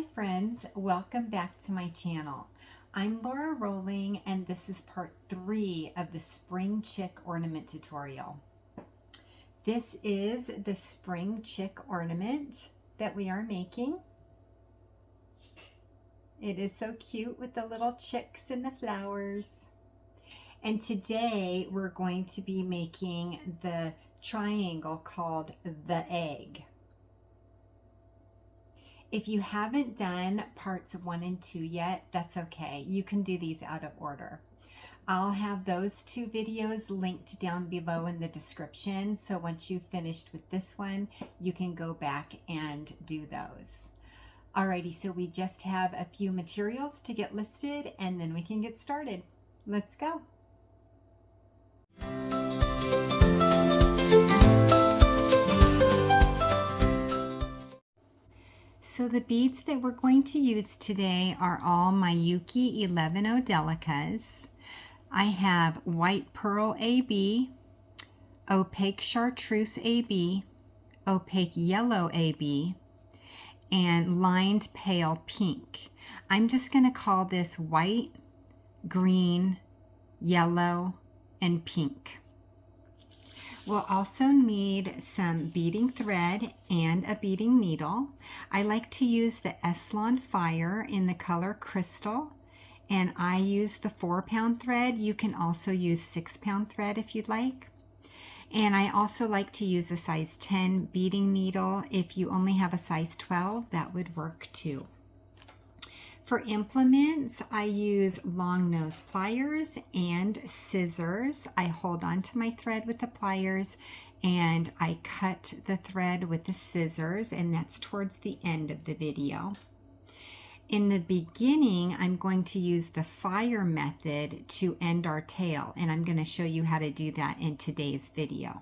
Hi friends, welcome back to my channel. I'm Lora Rolling and this is part 3 of the spring chick ornament tutorial. This is the spring chick ornament that we are making. It is so cute with the little chicks and the flowers. And today we're going to be making the triangle called the egg. If you haven't done parts 1 and 2 yet, that's okay. You can do these out of order. I'll have those 2 videos linked down below in the description. So once you've finished with this one, you can go back and do those. Alrighty, so we just have a few materials to get listed and then we can get started. Let's go. So the beads that we're going to use today are all Miyuki Delicas. I have white pearl AB, opaque chartreuse AB, opaque yellow AB, and lined pale pink. I'm just going to call this white, green, yellow, and pink. We'll also need some beading thread and a beading needle. I like to use the Eslon Fire in the color Crystal, and I use the 4-pound thread. You can also use 6-pound thread if you'd like. And I also like to use a size 10 beading needle. If you only have a size 12, that would work too. For implements, I use long nose pliers and scissors. I hold on to my thread with the pliers and I cut the thread with the scissors, and that's towards the end of the video. In the beginning, I'm going to use the fire method to end our tail, and I'm going to show you how to do that in today's video.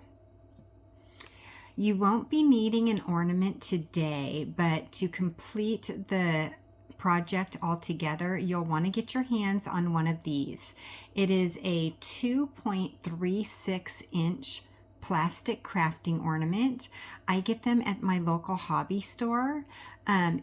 You won't be needing an ornament today, but to complete the project all together, you'll want to get your hands on one of these. It is a 2.36 inch plastic crafting ornament. I get them at my local hobby store.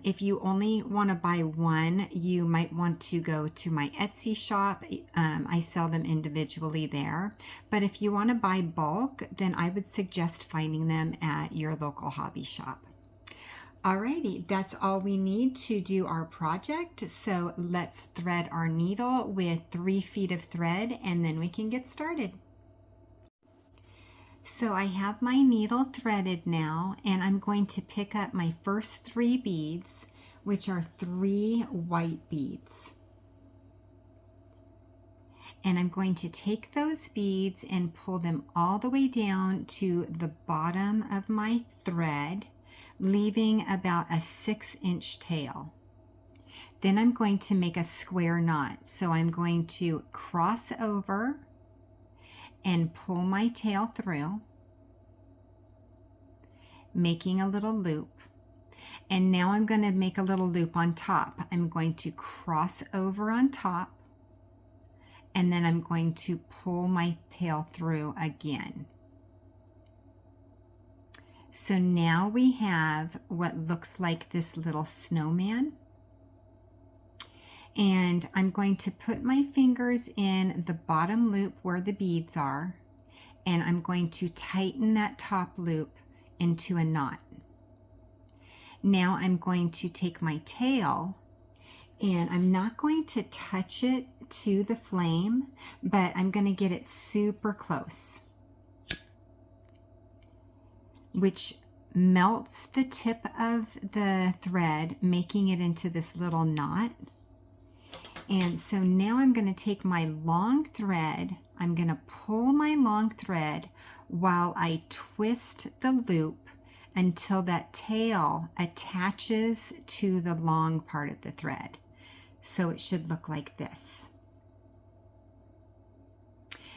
If you only want to buy one, you might want to go to my Etsy shop. I sell them individually there. But if you want to buy bulk, then I would suggest finding them at your local hobby shop. Alrighty, that's all we need to do our project. So let's thread our needle with 3 feet of thread and then we can get started. So I have my needle threaded now, and I'm going to pick up my first 3 beads, which are 3 white beads. And I'm going to take those beads and pull them all the way down to the bottom of my thread, leaving about a 6-inch tail. Then I'm going to make a square knot. So I'm going to cross over and pull my tail through, making a little loop. And now I'm going to make a little loop on top. I'm going to cross over on top, and then I'm going to pull my tail through again. So now we have what looks like this little snowman. And I'm going to put my fingers in the bottom loop where the beads are, and I'm going to tighten that top loop into a knot. Now I'm going to take my tail, and I'm not going to touch it to the flame, but I'm going to get it super close, which melts the tip of the thread, making it into this little knot. And so now I'm going to take my long thread, I'm going to pull my long thread while I twist the loop until that tail attaches to the long part of the thread. So it should look like this.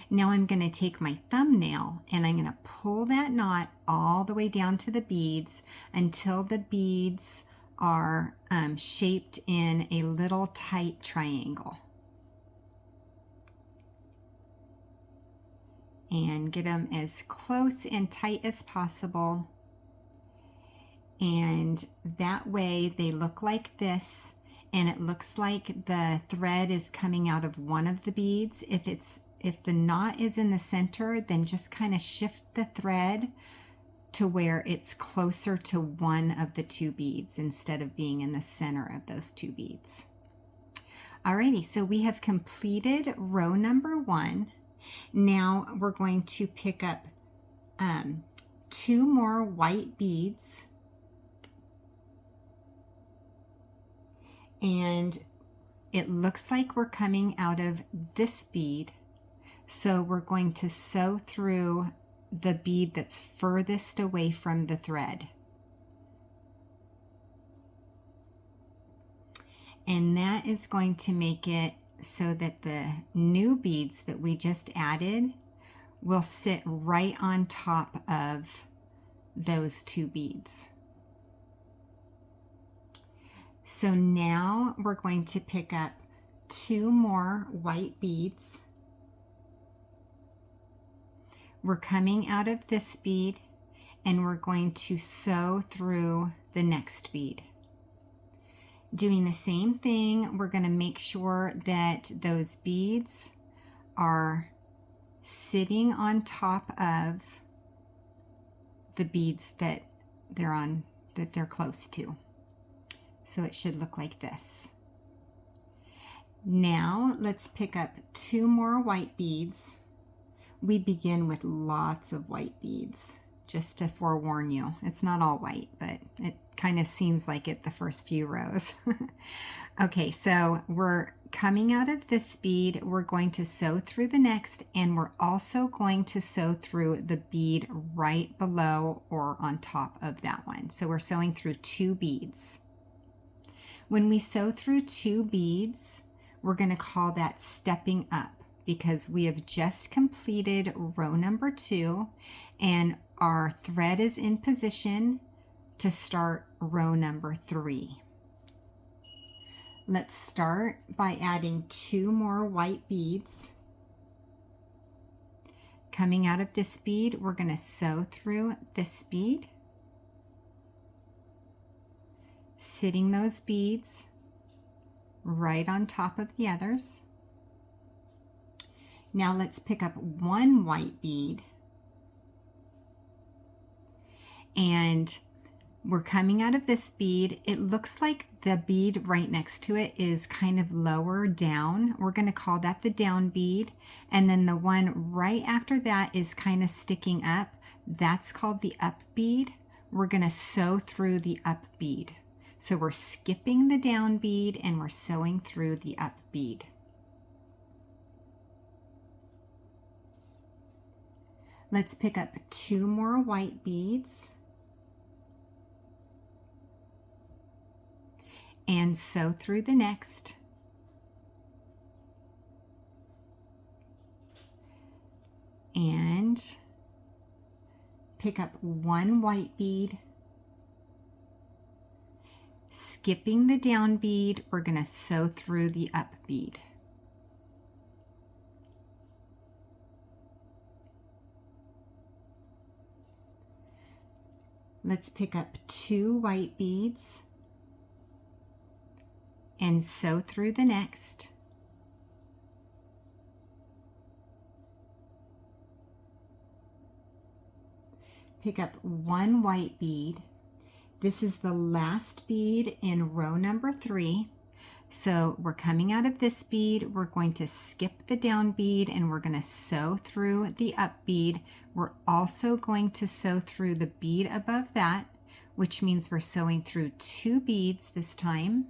Now I'm going to take my thumbnail and I'm going to pull that knot all the way down to the beads until the beads are shaped in a little tight triangle. And get them as close and tight as possible. And that way they look like this, and it looks like the thread is coming out of one of the beads. If the knot is in the center, then just kind of shift the thread to where it's closer to one of the two beads instead of being in the center of those two beads. Alrighty, so we have completed row number 1. Now we're going to pick up 2 more white beads, and it looks like we're coming out of this bead, so we're going to sew through the bead that's furthest away from the thread. And that is going to make it so that the new beads that we just added will sit right on top of those 2 beads. So now we're going to pick up 2 more white beads. We're coming out of this bead, and we're going to sew through the next bead. Doing the same thing, we're going to make sure that those beads are sitting on top of the beads that they're close to. So it should look like this. Now let's pick up 2 more white beads. We begin with lots of white beads, just to forewarn you. It's not all white, but it kind of seems like it the first few rows. Okay, so we're coming out of this bead, we're going to sew through the next, and we're also going to sew through the bead right below or on top of that one. So we're sewing through 2 beads. When we sew through 2 beads, we're going to call that stepping up, because we have just completed row number 2 and our thread is in position to start row number 3. Let's start by adding 2 more white beads. Coming out of this bead, we're going to sew through this bead, sitting those beads right on top of the others. Now let's pick up 1 white bead, and we're coming out of this bead. It looks like the bead right next to it is kind of lower down. We're going to call that the down bead, and then the one right after that is kind of sticking up. That's called the up bead. We're going to sew through the up bead. So we're skipping the down bead and we're sewing through the up bead. Let's pick up 2 more white beads and sew through the next. And pick up 1 white bead. Skipping the down bead, we're going to sew through the up bead. Let's pick up 2 white beads and sew through the next. Pick up 1 white bead. This is the last bead in row number 3. So we're coming out of this bead, we're going to skip the down bead and we're going to sew through the up bead. We're also going to sew through the bead above that, which means we're sewing through 2 beads this time,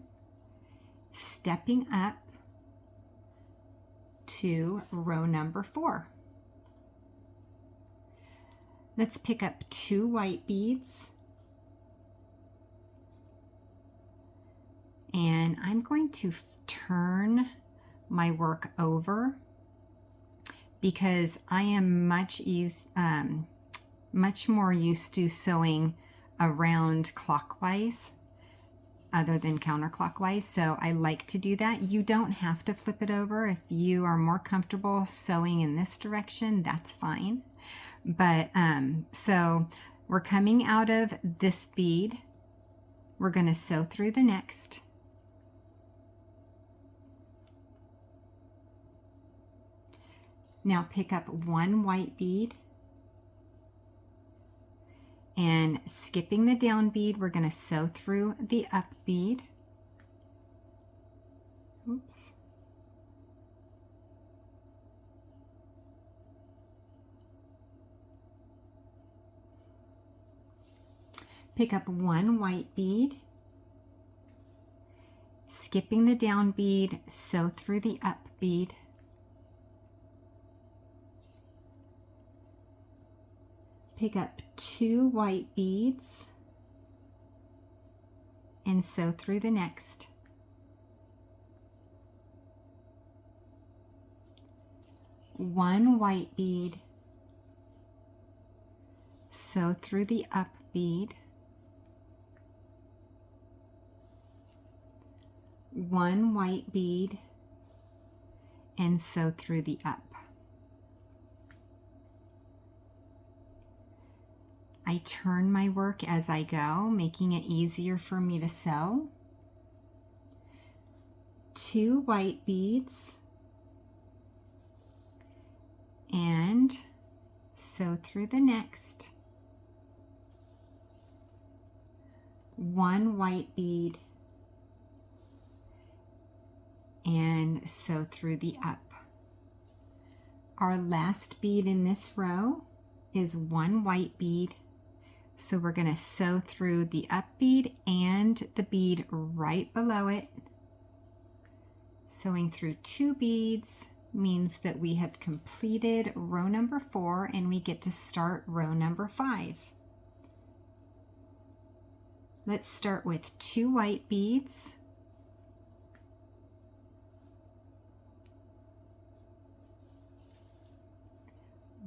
stepping up to row number 4. Let's pick up 2 white beads. And I'm going to turn my work over because I am much more used to sewing around clockwise other than counterclockwise. So I like to do that. You don't have to flip it over. If you are more comfortable sewing in this direction, that's fine. But so we're coming out of this bead. We're going to sew through the next. Now pick up one white bead, and skipping the down bead, we're going to sew through the up bead. Oops. Pick up one white bead, skipping the down bead, sew through the up bead. Pick up two white beads and sew through the next. One white bead, sew through the up bead. One white bead and sew through the up. I turn my work as I go, making it easier for me to sew. Two white beads and sew through the next. One white bead and sew through the up. Our last bead in this row is one white bead, so we're going to sew through the up bead and the bead right below it. Sewing through two beads means that we have completed row number 4 and we get to start row number 5. Let's start with two white beads.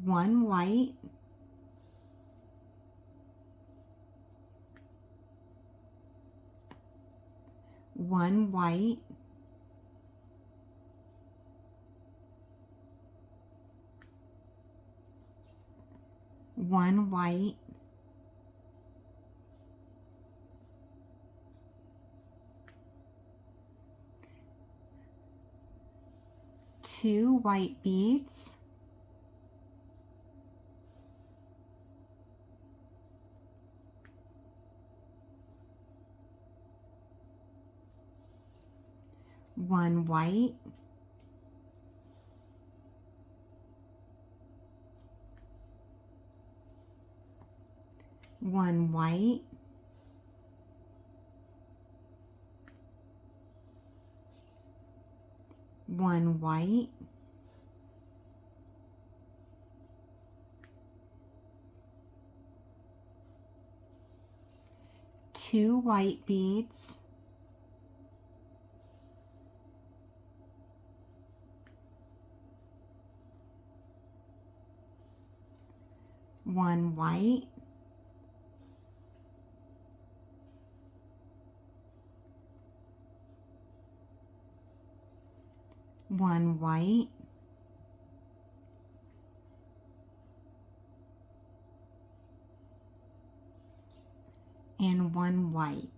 One white, one white, one white, two white beads, one white, one white, one white, two white beads, one white, one white, and one white.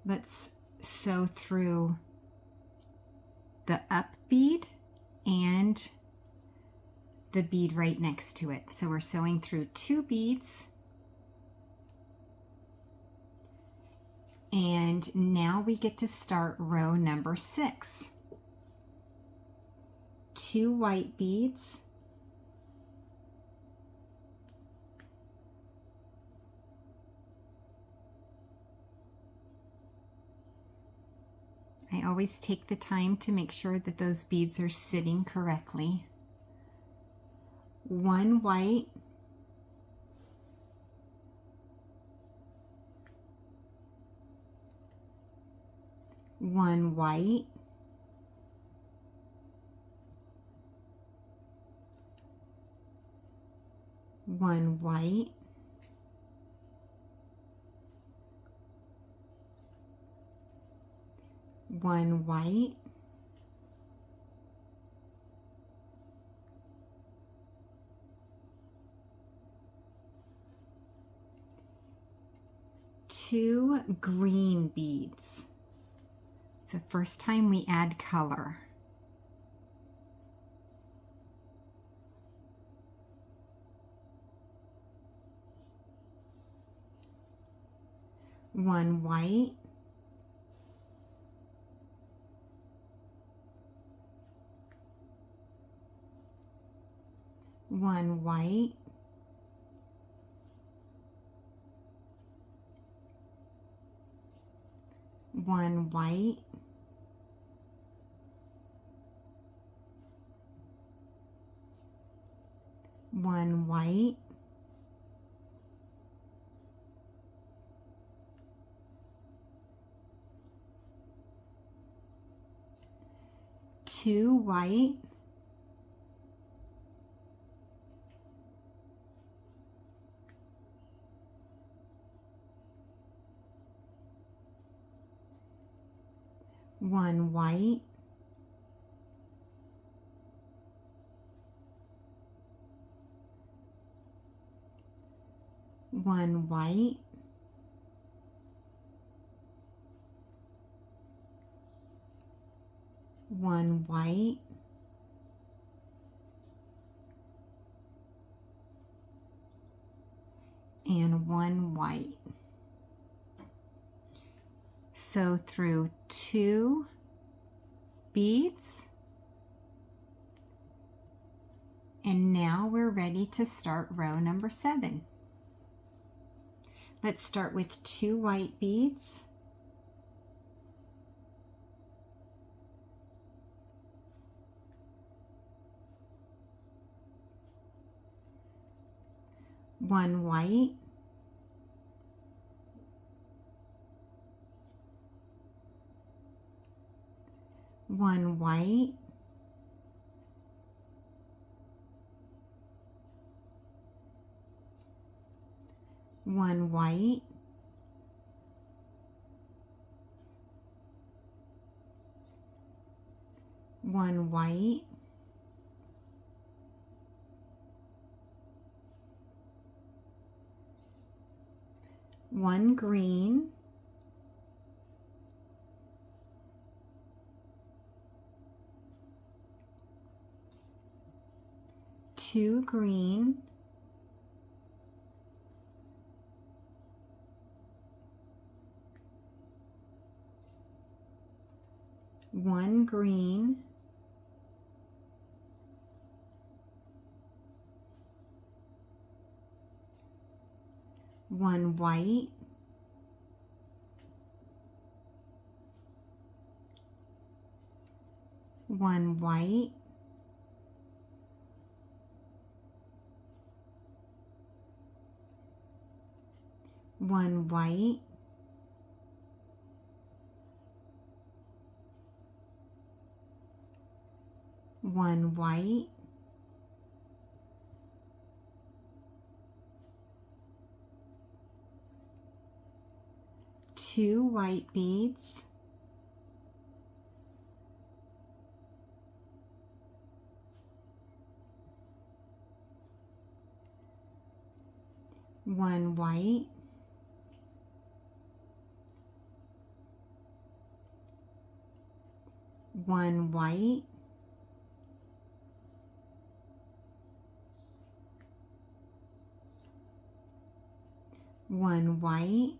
Let's sew through the up bead and the bead right next to it. So we're sewing through two beads. And now we get to start row number 6. Two white beads, I always take the time to make sure that those beads are sitting correctly. One white, one white, one white, one white, 2 green beads. It's the first time we add color. One white, one white, one white, one white, two white, one white, one white, one white, and one white. So through 2 beads, and now we're ready to start row number 7. Let's start with 2 white beads, one white, one white, one white, one white, one green, two green, one green, one white, one white, one white, one white, two white beads, one white, one white, one white,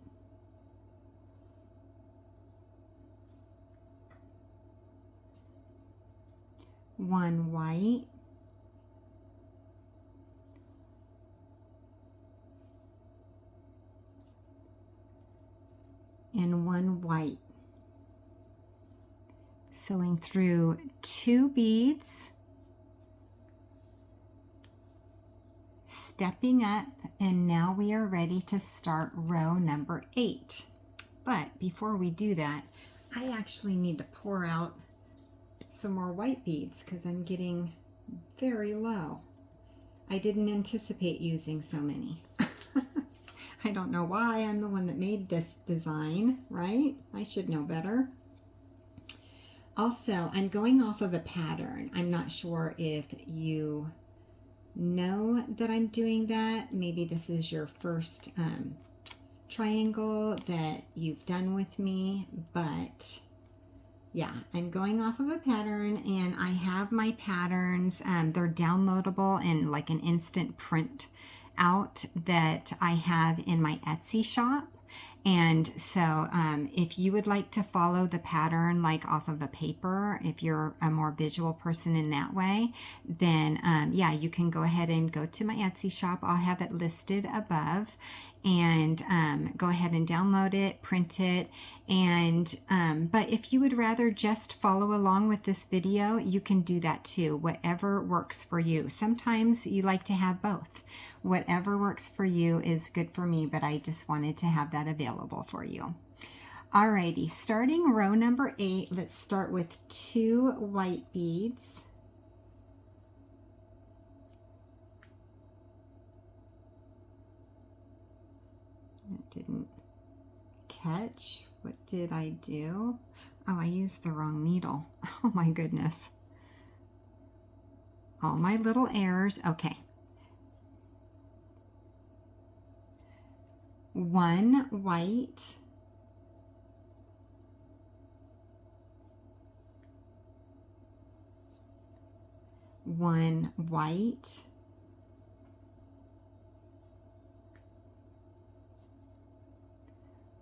one white, and one white. Sewing through 2 beads, stepping up, and now we are ready to start row number 8. But before we do that, I actually need to pour out some more white beads because I'm getting very low. I didn't anticipate using so many. I don't know why. I'm the one that made this design, right? I should know better. Also, I'm going off of a pattern. I'm not sure if you know that I'm doing that. Maybe this is your first triangle that you've done with me, but yeah, I'm going off of a pattern, and I have my patterns. They're downloadable in like an instant print out that I have in my Etsy shop. And so if you would like to follow the pattern like off of a paper, if you're a more visual person in that way, then yeah, you can go ahead and go to my Etsy shop. I'll have it listed above, and go ahead and download it, print it. And but if you would rather just follow along with this video, you can do that too, whatever works for you. Sometimes you like to have both. Whatever works for you is good for me, but I just wanted to have that available for you. Alrighty, starting row number 8, let's start with 2 white beads. It didn't catch. What did I do? Oh, I used the wrong needle. Oh my goodness. All my little errors. Okay. 1 white, 1 white,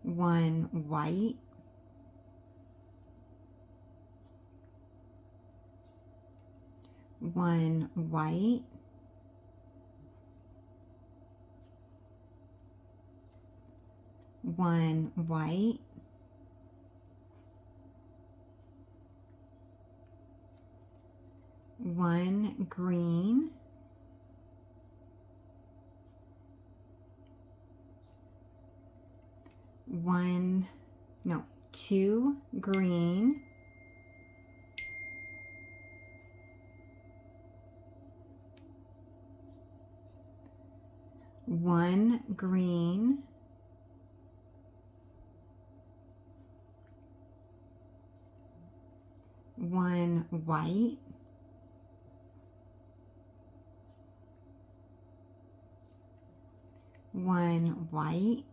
1 white, 1 white, 1 white, 1 green, 2 green, 1 green, 1 white, 1 white,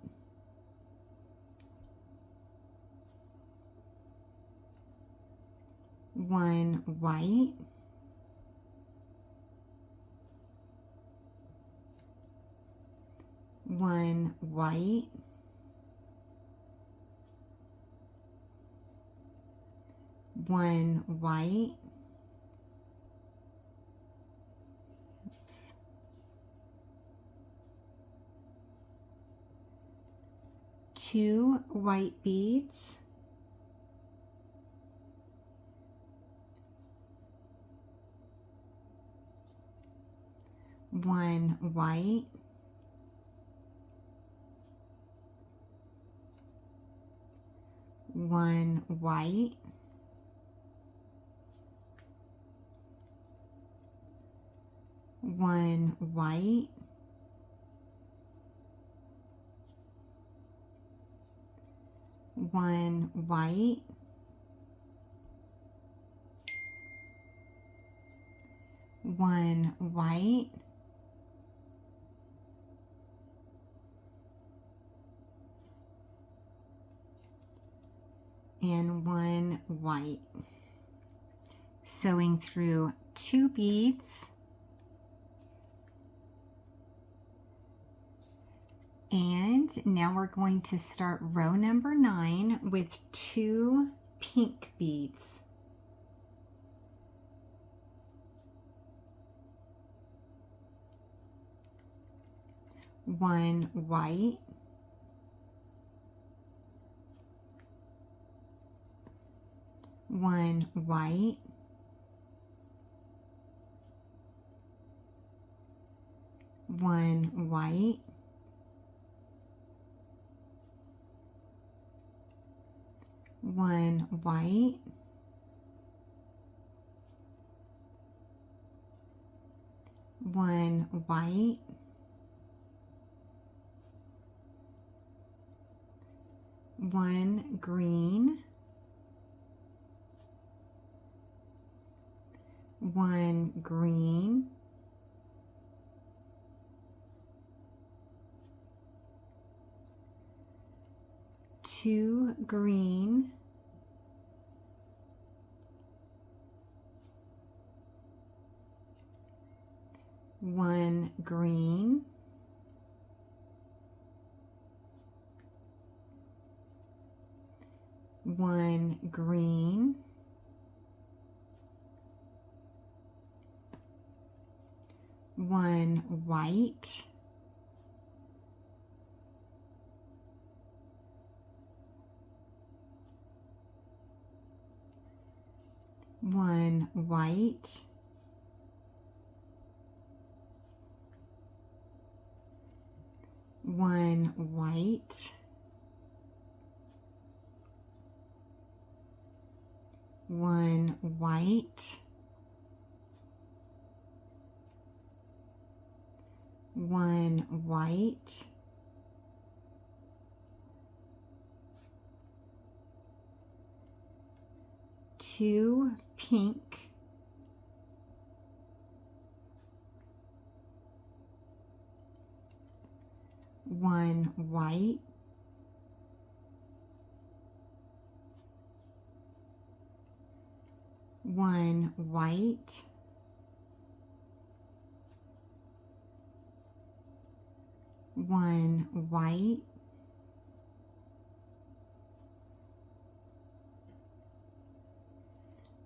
1 white, 1 white, 1 white, oops, 2 white beads, 1 white, 1 white, 1 white, 1 white, 1 white, and 1 white. Sewing through 2 beads, and now we're going to start row number 9 with 2 pink beads. 1 white, 1 white, 1 white, 1 white, 1 white, 1 green, 1 green, 1 2 green, 1 green, 1 green, 1 white, 1 white, 1 white, 1 white, 1 white, 2 pink, 1 white, 1 white, 1 white,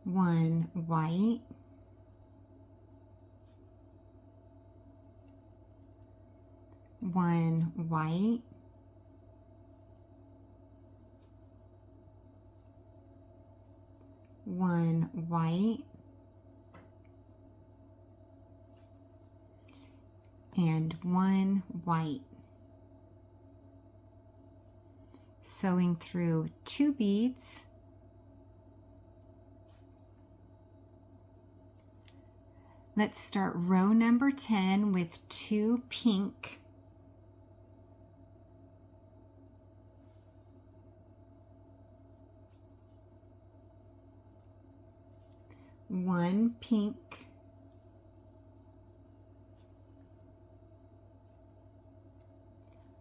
1 white, 1 white, 1 white, and 1 white. Sewing through 2 beads. Let's start row number 10 with 2 pink, 1 pink,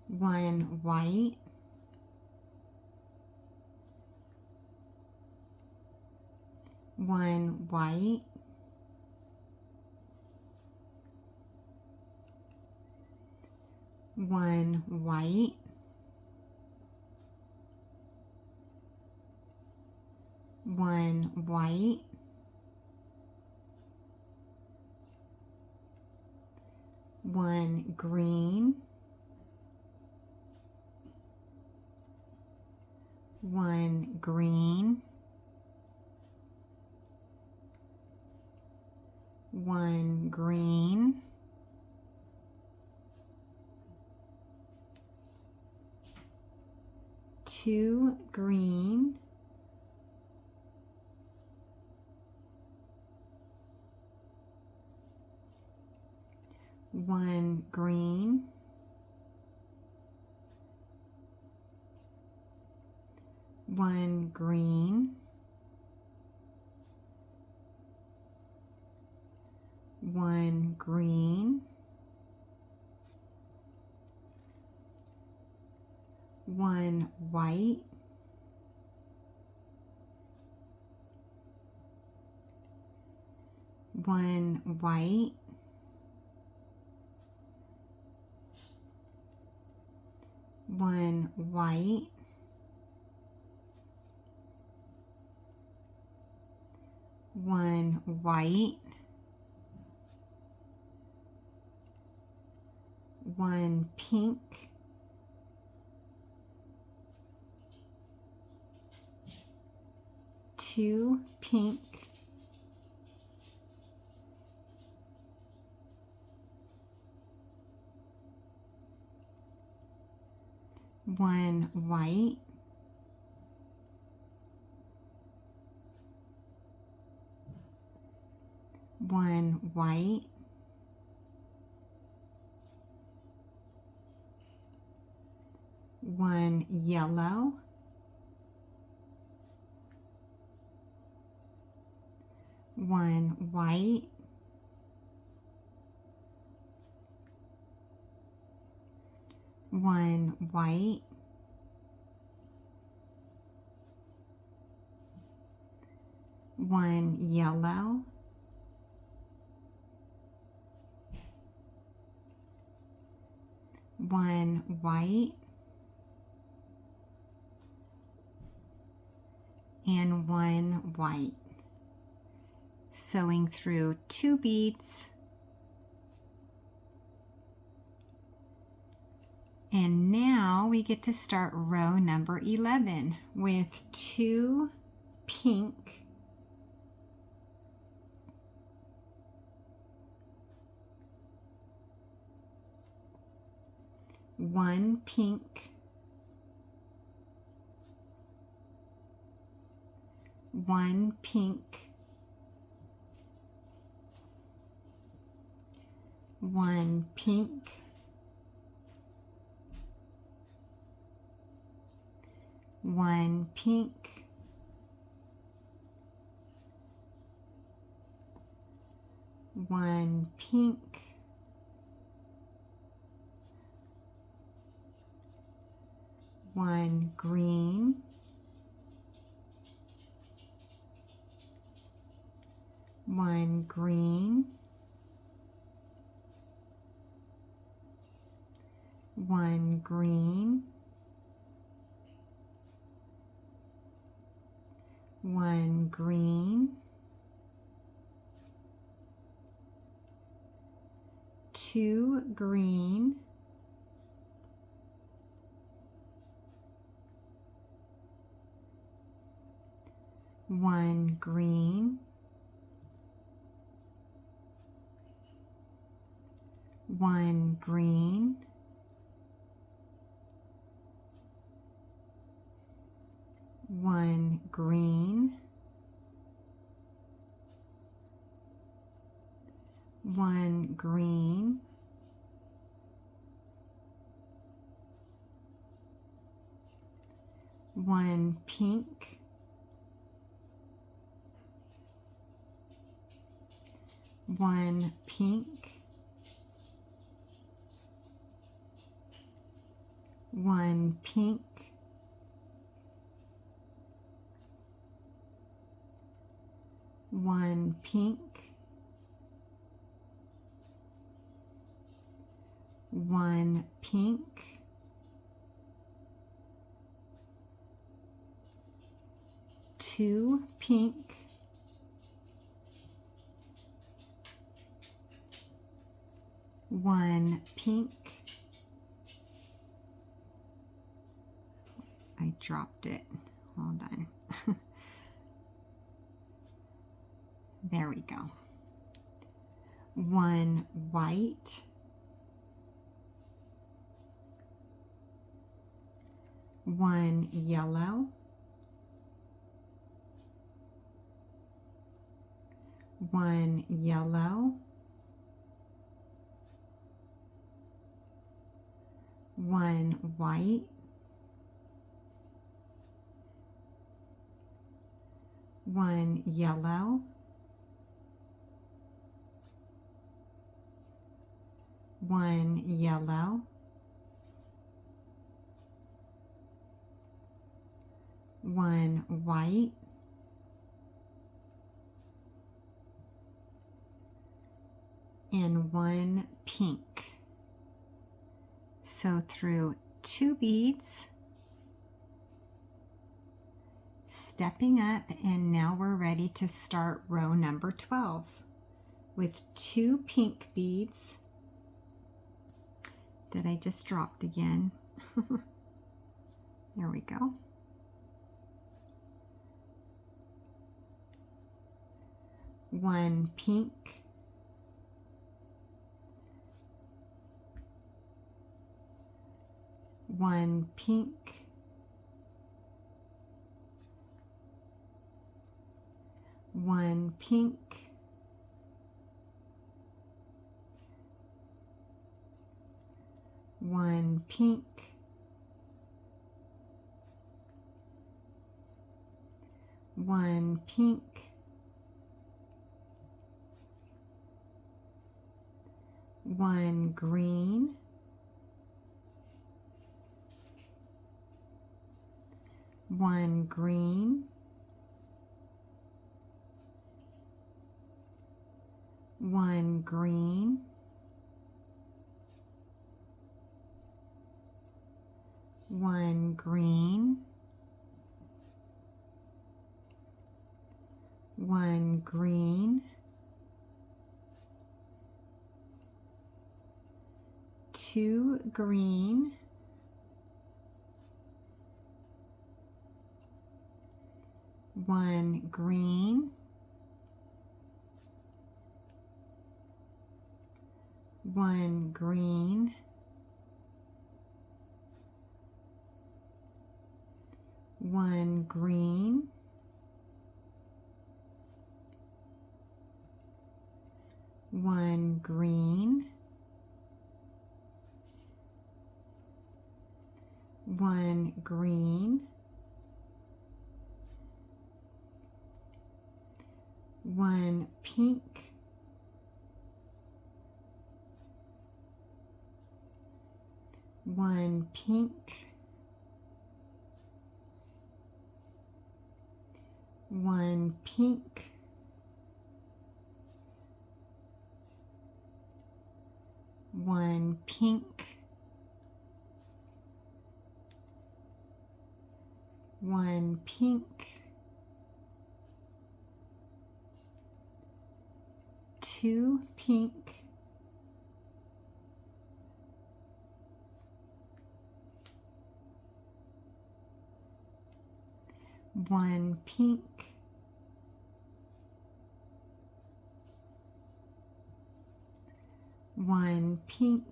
1 white, 1 white, 1 white, 1 white, 1 green, 1 green, 1 green, 2 green, 1 green, 1 green, 1 green, 1 white, 1 white, 1 white, 1 white, 1 pink, 2 pink, 1 white, 1 white, 1 yellow, 1 white, 1 white, 1 yellow, 1 white, and 1 white. Sewing through 2 beads, and now we get to start row number 11 with 2 pink, 1 pink, 1 pink, 1 pink, 1 pink, 1 pink, 1 green, 1 green, 1 green, 1 green, 2 green, 1 green, 1 green, 1 green, 1 green, 1 pink, 1 pink, 1 pink, 1 pink, 1 pink, 2 pink, 1 pink, I dropped it, hold on. There we go. 1 white, 1 yellow, 1 yellow, 1 white, 1 yellow, 1 yellow, 1 white, 1 pink. Sew through 2 beads, stepping up, and now we're ready to start row number 12 with 2 pink beads that I just dropped again. There we go. 1 pink, 1 pink, 1 pink, 1 pink, 1 pink, 1 green, 1 green, 1 green, 1 green, 1 green, 2 green, 1 green, 1 green, 1 green, 1 green, 1 green, 1 pink, 1 pink, 1 pink, 1 pink, 1 pink, 2 pink, 1 pink, 1 pink,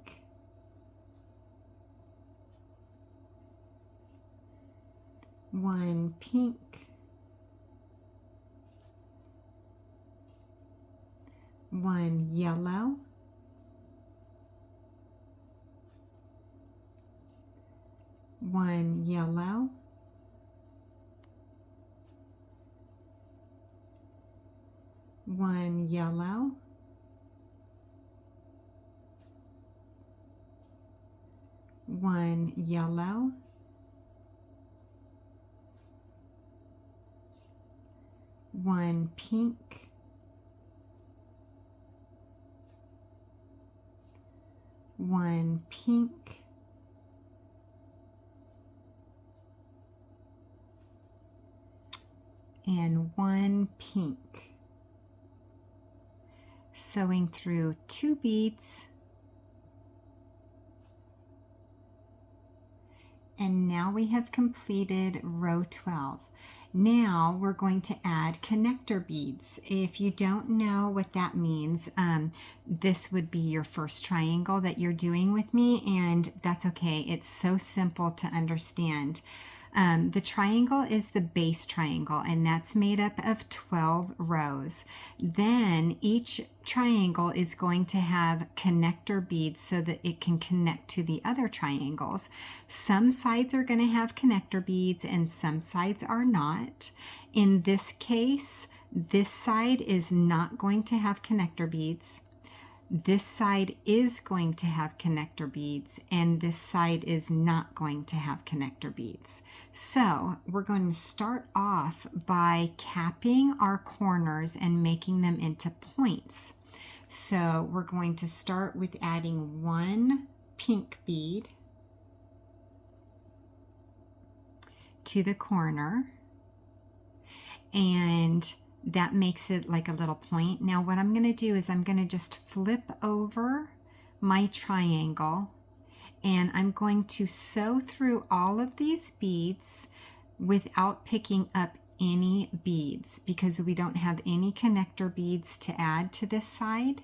1 pink, 1 yellow, 1 yellow, 1 yellow, 1 yellow, 1 pink, 1 pink, 1 pink. Sewing through 2 beads, and now we have completed row 12. Now we're going to add connector beads. If you don't know what that means, this would be your first triangle that you're doing with me, and that's okay. It's so simple to understand. The triangle is the base triangle, and that's made up of 12 rows. Then each triangle is going to have connector beads so that it can connect to the other triangles. Some sides are going to have connector beads and some sides are not. In this case, this side is not going to have connector beads. This side is going to have connector beads, and this side is not going to have connector beads. So we're going to start off by capping our corners and making them into points. So we're going to start with adding 1 pink bead to the corner, and that makes it like a little point. Now what I'm going to do is I'm going to just flip over my triangle, and I'm going to sew through all of these beads without picking up any beads because we don't have any connector beads to add to this side.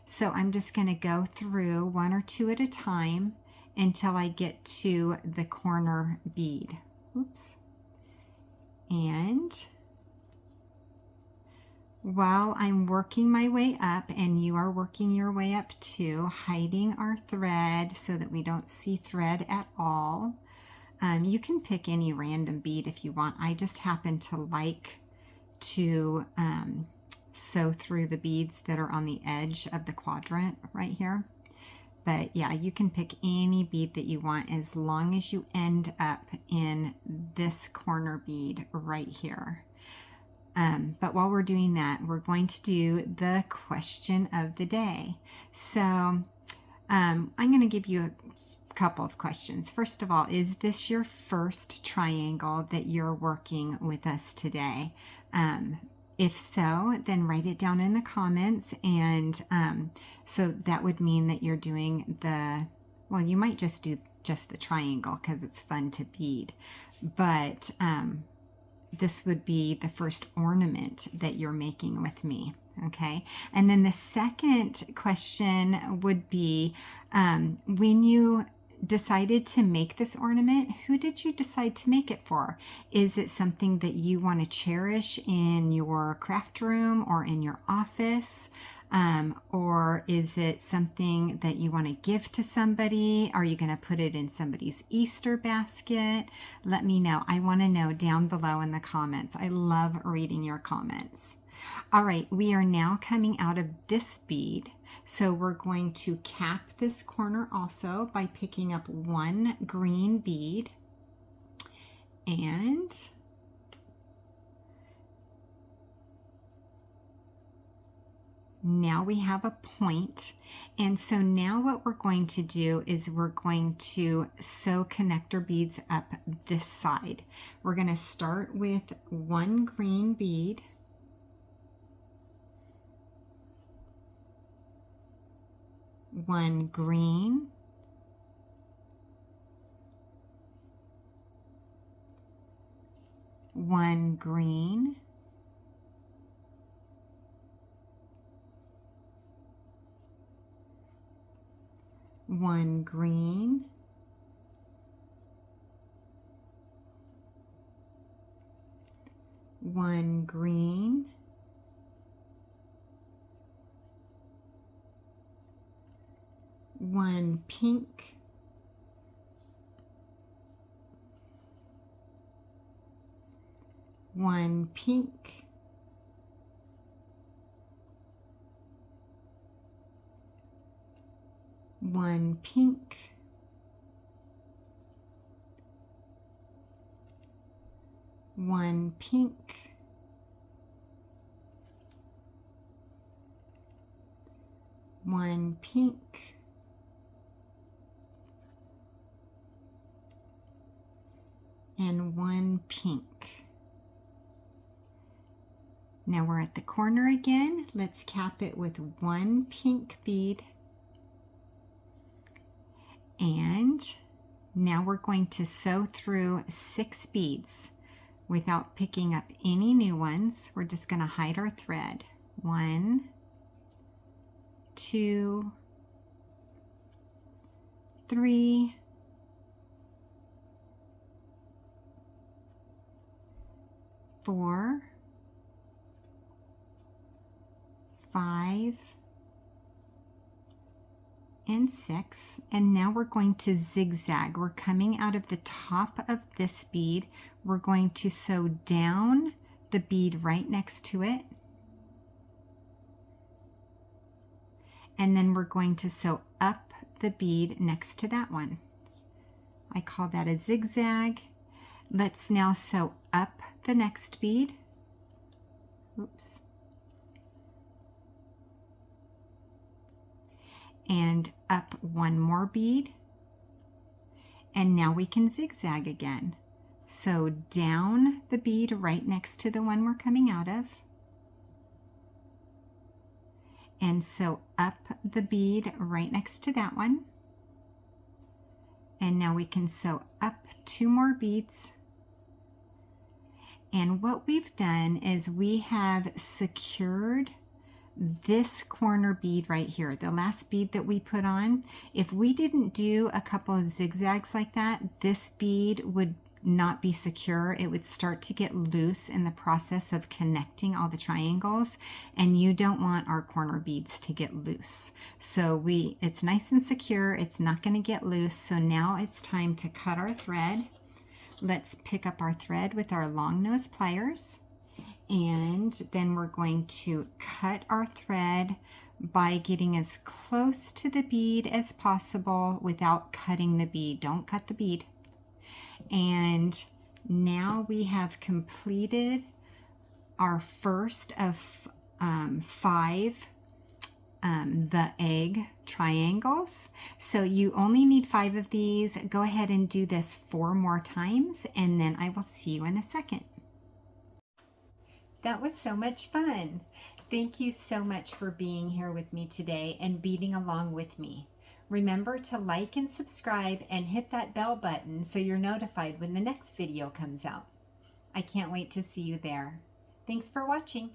So I'm just going to go through 1 or 2 at a time until I get to the corner bead. Oops. And while I'm working my way up, and you are working your way up too, hiding our thread so that we don't see thread at all. You can pick any random bead if you want. I just happen to like to sew through the beads that are on the edge of the quadrant right here. But yeah, you can pick any bead that you want as long as you end up in this corner bead right here. But while we're doing that, we're going to do the question of the day. So I'm going to give you a couple of questions. First of all, is this your first triangle that you're working with us today? If so, then write it down in the comments. And so that would mean that you're doing well, you might just do just the triangle because it's fun to bead. But this would be the first ornament that you're making with me. Okay. And then the second question would be, when you decided to make this ornament, who did you decide to make it for? Is it something that you want to cherish in your craft room or in your office? Or is it something that you want to give to somebody? Are you going to put it in somebody's Easter basket? Let me know. I want to know down below in the comments. I love reading your comments. All right, we are now coming out of this bead. So we're going to cap this corner also by picking up one green bead. And now we have a point. And so now what we're going to do is we're going to sew connector beads up this side. We're going to start with one green bead. One green, one green, one green, one green, one pink, one pink, one pink, one pink, one pink, and one pink. Now we're at the corner again. Let's cap it with one pink bead. And now we're going to sew through 6 beads without picking up any new ones. We're just going to hide our thread. 1, 2, 3, 4, 5, and 6. And now we're going to zigzag. We're coming out of the top of this bead. We're going to sew down the bead right next to it. And then we're going to sew up the bead next to that one. I call that a zigzag. Let's now sew up the next bead. Oops. And up one more bead. And now we can zigzag again. So down the bead right next to the one we're coming out of. And sew up the bead right next to that one. And now we can sew up 2 more beads. And what we've done is we have secured this corner bead right here, the last bead that we put on. If we didn't do a couple of zigzags like that, this bead would not be secure. It would start to get loose in the process of connecting all the triangles, and you don't want our corner beads to get loose. So it's nice and secure. It's not going to get loose. So now it's time to cut our thread. Let's pick up our thread with our long nose pliers, and then we're going to cut our thread by getting as close to the bead as possible without cutting the bead. Don't cut the bead. And now we have completed our first of 5 the egg triangles. So you only need 5 of these. Go ahead and do this 4 more times, and then I will see you in a second. That was so much fun. Thank you so much for being here with me today and beading along with me. Remember to like and subscribe and hit that bell button so you're notified when the next video comes out. I can't wait to see you there. Thanks for watching.